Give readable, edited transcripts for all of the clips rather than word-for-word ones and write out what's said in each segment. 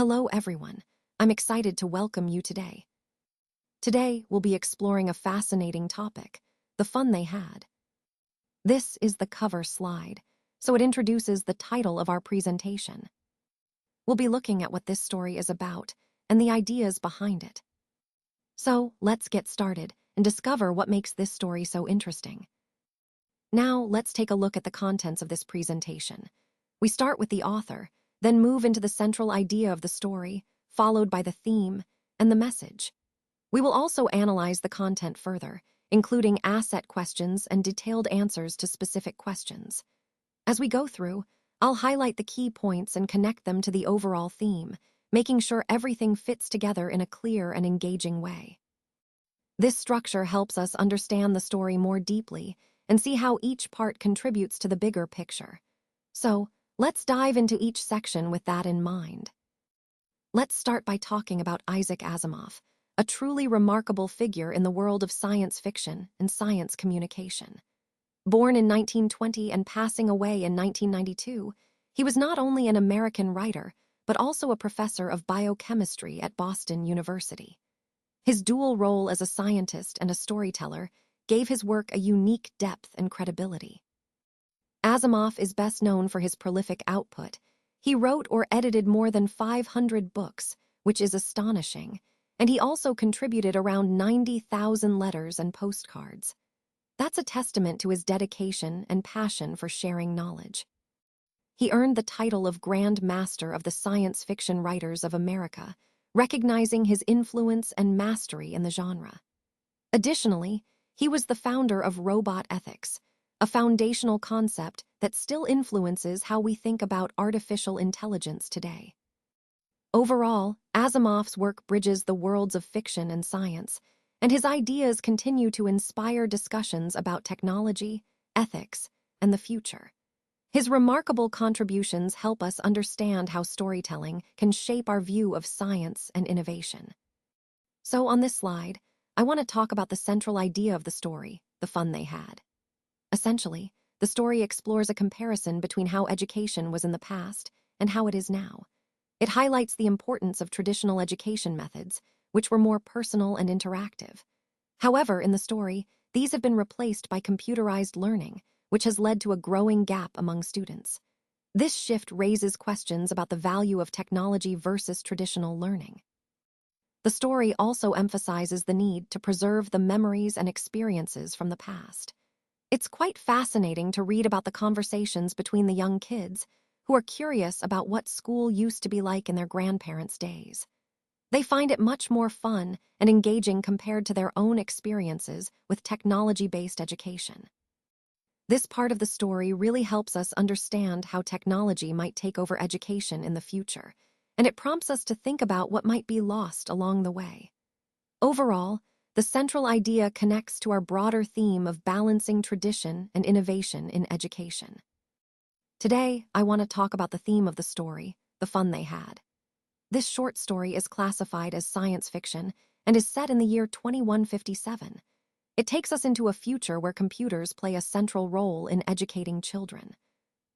Hello, everyone. I'm excited to welcome you today. Today, we'll be exploring a fascinating topic, the fun they had. This is the cover slide, so it introduces the title of our presentation. We'll be looking at what this story is about and the ideas behind it. So, let's get started and discover what makes this story so interesting. Now, let's take a look at the contents of this presentation. We start with the author, then move into the central idea of the story, followed by the theme and the message. We will also analyze the content further, including asset questions and detailed answers to specific questions. As we go through, I'll highlight the key points and connect them to the overall theme, making sure everything fits together in a clear and engaging way. This structure helps us understand the story more deeply and see how each part contributes to the bigger picture. So, let's dive into each section with that in mind. Let's start by talking about Isaac Asimov, a truly remarkable figure in the world of science fiction and science communication. Born in 1920 and passing away in 1992, he was not only an American writer, but also a professor of biochemistry at Boston University. His dual role as a scientist and a storyteller gave his work a unique depth and credibility. Asimov is best known for his prolific output. He wrote or edited more than 500 books, which is astonishing, and he also contributed around 90,000 letters and postcards. That's a testament to his dedication and passion for sharing knowledge. He earned the title of Grand Master of the Science Fiction Writers of America, recognizing his influence and mastery in the genre. Additionally, he was the founder of robot ethics, a foundational concept that still influences how we think about artificial intelligence today. Overall, Asimov's work bridges the worlds of fiction and science, and his ideas continue to inspire discussions about technology, ethics, and the future. His remarkable contributions help us understand how storytelling can shape our view of science and innovation. So on this slide, I want to talk about the central idea of the story, the fun they had. Essentially, the story explores a comparison between how education was in the past and how it is now. It highlights the importance of traditional education methods, which were more personal and interactive. However, in the story, these have been replaced by computerized learning, which has led to a growing gap among students. This shift raises questions about the value of technology versus traditional learning. The story also emphasizes the need to preserve the memories and experiences from the past. It's quite fascinating to read about the conversations between the young kids who are curious about what school used to be like in their grandparents' days. They find it much more fun and engaging compared to their own experiences with technology-based education. This part of the story really helps us understand how technology might take over education in the future, and it prompts us to think about what might be lost along the way. Overall, the central idea connects to our broader theme of balancing tradition and innovation in education. Today, I want to talk about the theme of the story, the fun they had. This short story is classified as science fiction and is set in the year 2157. It takes us into a future where computers play a central role in educating children.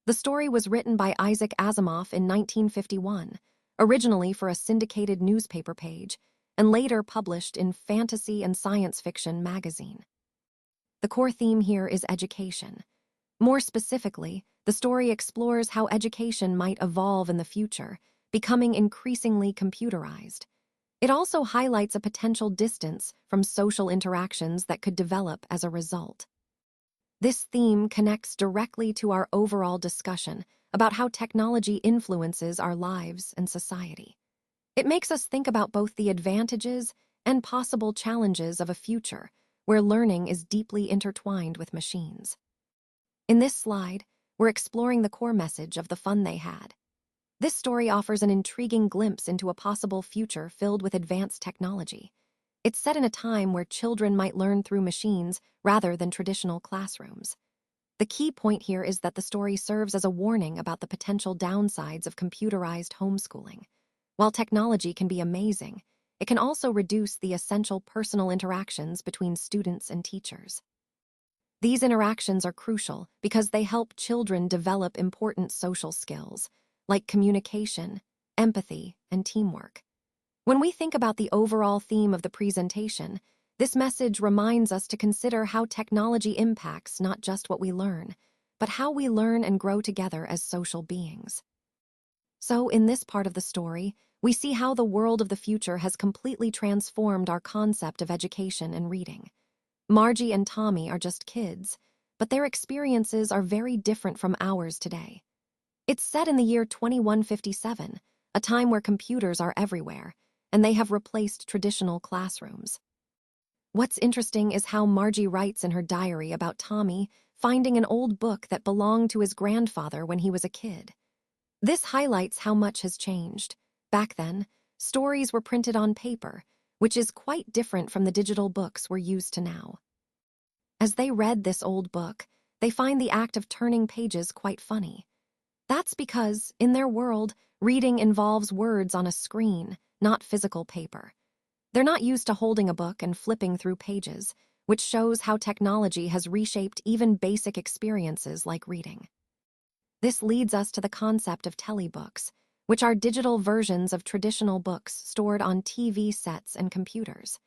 The story was written by Isaac Asimov in 1951, originally for a syndicated newspaper page, and later published in Fantasy and Science Fiction magazine. The core theme here is education. More specifically, the story explores how education might evolve in the future, becoming increasingly computerized. It also highlights a potential distance from social interactions that could develop as a result. This theme connects directly to our overall discussion about how technology influences our lives and society. It makes us think about both the advantages and possible challenges of a future where learning is deeply intertwined with machines. In this slide, we're exploring the core message of the fun they had. This story offers an intriguing glimpse into a possible future filled with advanced technology. It's set in a time where children might learn through machines rather than traditional classrooms. The key point here is that the story serves as a warning about the potential downsides of computerized homeschooling. While technology can be amazing, it can also reduce the essential personal interactions between students and teachers. These interactions are crucial because they help children develop important social skills, like communication, empathy, and teamwork. When we think about the overall theme of the presentation, this message reminds us to consider how technology impacts not just what we learn, but how we learn and grow together as social beings. So, in this part of the story, we see how the world of the future has completely transformed our concept of education and reading. Margie and Tommy are just kids, but their experiences are very different from ours today. It's set in the year 2157, a time where computers are everywhere, and they have replaced traditional classrooms. What's interesting is how Margie writes in her diary about Tommy finding an old book that belonged to his grandfather when he was a kid. This highlights how much has changed. Back then, stories were printed on paper, which is quite different from the digital books we're used to now. As they read this old book, they find the act of turning pages quite funny. That's because, in their world, reading involves words on a screen, not physical paper. They're not used to holding a book and flipping through pages, which shows how technology has reshaped even basic experiences like reading. This leads us to the concept of telebooks, which are digital versions of traditional books stored on TV sets and computers.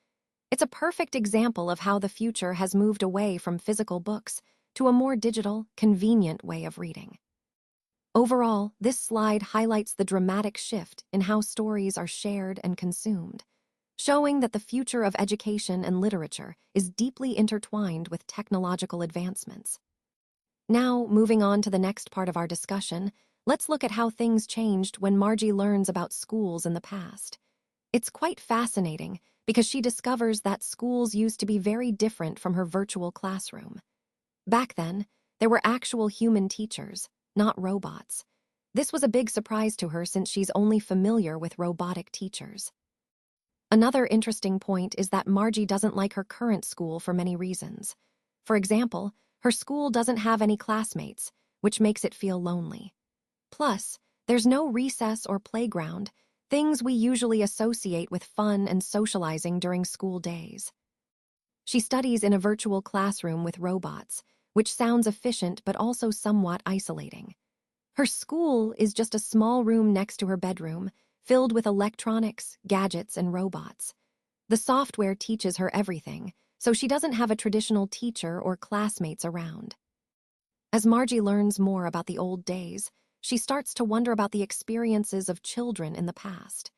It's a perfect example of how the future has moved away from physical books to a more digital, convenient way of reading. Overall, this slide highlights the dramatic shift in how stories are shared and consumed, showing that the future of education and literature is deeply intertwined with technological advancements. Now, moving on to the next part of our discussion, let's look at how things changed when Margie learns about schools in the past. It's quite fascinating because she discovers that schools used to be very different from her virtual classroom. Back then, there were actual human teachers, not robots. This was a big surprise to her since she's only familiar with robotic teachers. Another interesting point is that Margie doesn't like her current school for many reasons. For example, her school doesn't have any classmates, which makes it feel lonely. Plus, there's no recess or playground, things we usually associate with fun and socializing during school days. She studies in a virtual classroom with robots, which sounds efficient but also somewhat isolating. Her school is just a small room next to her bedroom, filled with electronics, gadgets, and robots. The software teaches her everything, so she doesn't have a traditional teacher or classmates around. As Margie learns more about the old days, she starts to wonder about the experiences of children in the past.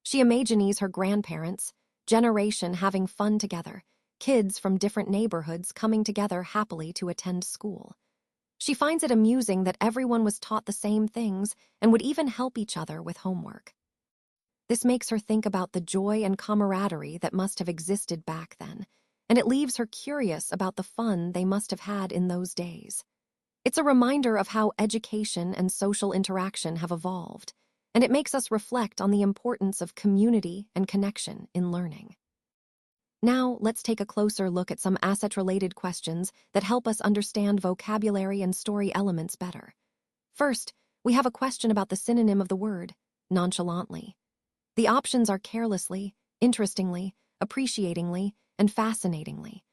She imagines her grandparents, generation having fun together, kids from different neighborhoods coming together happily to attend school. She finds it amusing that everyone was taught the same things and would even help each other with homework. This makes her think about the joy and camaraderie that must have existed back then, and it leaves her curious about the fun they must have had in those days. It's a reminder of how education and social interaction have evolved, and it makes us reflect on the importance of community and connection in learning. Now, let's take a closer look at some asset-related questions that help us understand vocabulary and story elements better. First, we have a question about the synonym of the word, nonchalantly. The options are carelessly, interestingly, appreciatingly, and fascinatingly.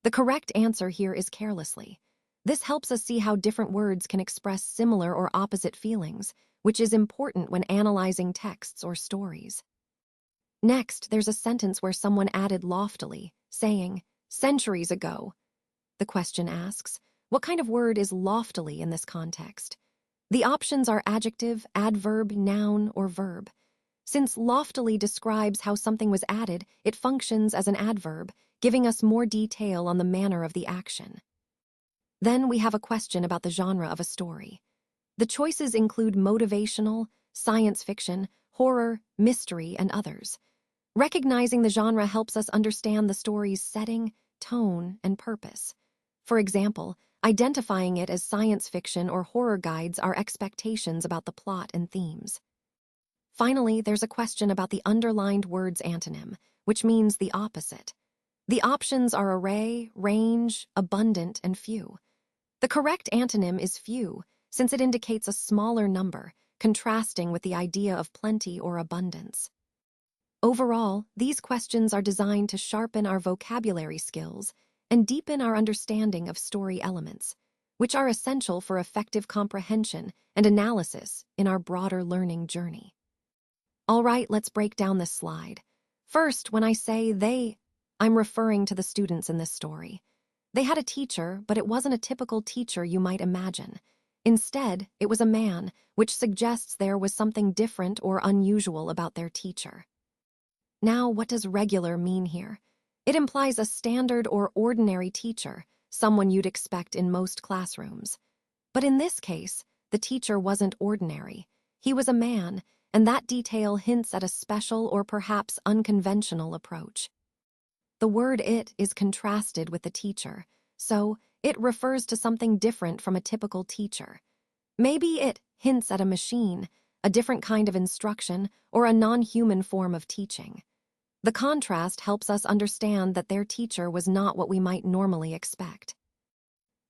The correct answer here is carelessly. This helps us see how different words can express similar or opposite feelings, which is important when analyzing texts or stories. Next, there's a sentence where someone added loftily, saying, "centuries ago." The question asks, what kind of word is loftily in this context? The options are adjective, adverb, noun, or verb. Since loftily describes how something was added, it functions as an adverb, giving us more detail on the manner of the action. Then we have a question about the genre of a story. The choices include motivational, science fiction, horror, mystery, and others. Recognizing the genre helps us understand the story's setting, tone, and purpose. For example, identifying it as science fiction or horror guides our expectations about the plot and themes. Finally, there's a question about the underlined word's antonym, which means the opposite. The options are array, range, abundant, and few. The correct antonym is few, since it indicates a smaller number, contrasting with the idea of plenty or abundance. Overall, these questions are designed to sharpen our vocabulary skills and deepen our understanding of story elements, which are essential for effective comprehension and analysis in our broader learning journey. All right, let's break down this slide. First, when I say they, I'm referring to the students in this story. They had a teacher, but it wasn't a typical teacher you might imagine. Instead, it was a man, which suggests there was something different or unusual about their teacher. Now, what does regular mean here? It implies a standard or ordinary teacher, someone you'd expect in most classrooms. But in this case, the teacher wasn't ordinary. He was a man, and that detail hints at a special or perhaps unconventional approach. The word "it" is contrasted with the teacher, so it refers to something different from a typical teacher. Maybe it hints at a machine, a different kind of instruction, or a non-human form of teaching. The contrast helps us understand that their teacher was not what we might normally expect.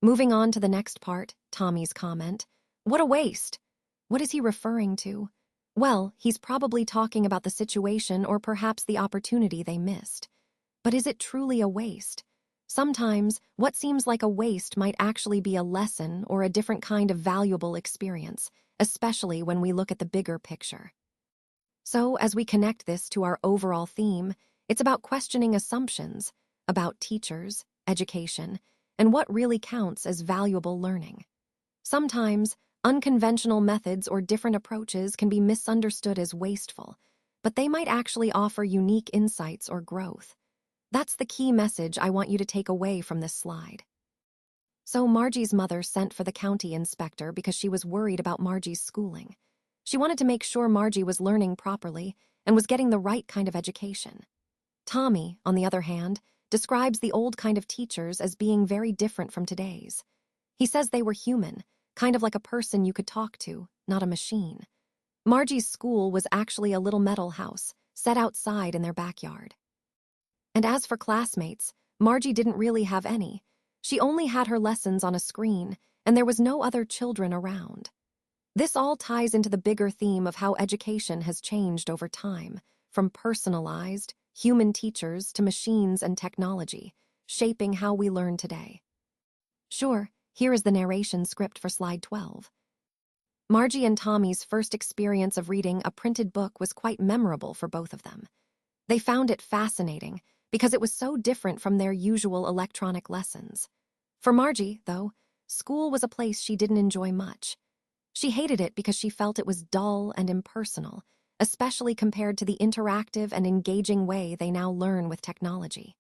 Moving on to the next part, Tommy's comment. What a waste! What is he referring to? Well, he's probably talking about the situation or perhaps the opportunity they missed. But is it truly a waste? Sometimes, what seems like a waste might actually be a lesson or a different kind of valuable experience, especially when we look at the bigger picture. So, as we connect this to our overall theme, it's about questioning assumptions about teachers, education, and what really counts as valuable learning. Sometimes, unconventional methods or different approaches can be misunderstood as wasteful, but they might actually offer unique insights or growth. That's the key message I want you to take away from this slide. So Margie's mother sent for the county inspector because she was worried about Margie's schooling. She wanted to make sure Margie was learning properly and was getting the right kind of education. Tommy, on the other hand, describes the old kind of teachers as being very different from today's. He says they were human, kind of like a person you could talk to, not a machine. Margie's school was actually a little metal house, set outside in their backyard. And as for classmates, Margie didn't really have any. She only had her lessons on a screen, and there was no other children around. This all ties into the bigger theme of how education has changed over time, from personalized, human teachers to machines and technology, shaping how we learn today. Sure, here is the narration script for slide 12. Margie and Tommy's first experience of reading a printed book was quite memorable for both of them. They found it fascinating because it was so different from their usual electronic lessons. For Margie, though, school was a place she didn't enjoy much. She hated it because she felt it was dull and impersonal, especially compared to the interactive and engaging way they now learn with technology.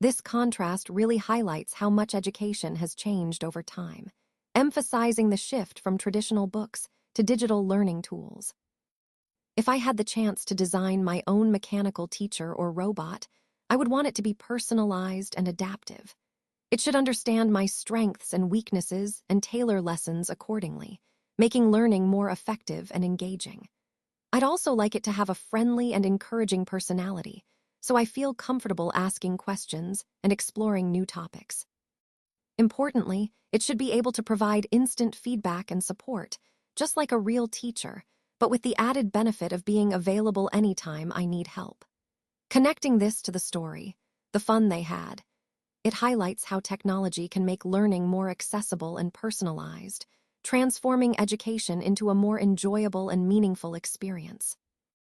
This contrast really highlights how much education has changed over time, emphasizing the shift from traditional books to digital learning tools. If I had the chance to design my own mechanical teacher or robot, I would want it to be personalized and adaptive. It should understand my strengths and weaknesses and tailor lessons accordingly, making learning more effective and engaging. I'd also like it to have a friendly and encouraging personality, so I feel comfortable asking questions and exploring new topics. Importantly, it should be able to provide instant feedback and support, just like a real teacher, but with the added benefit of being available anytime I need help. Connecting this to the story, the fun they had, it highlights how technology can make learning more accessible and personalized, transforming education into a more enjoyable and meaningful experience.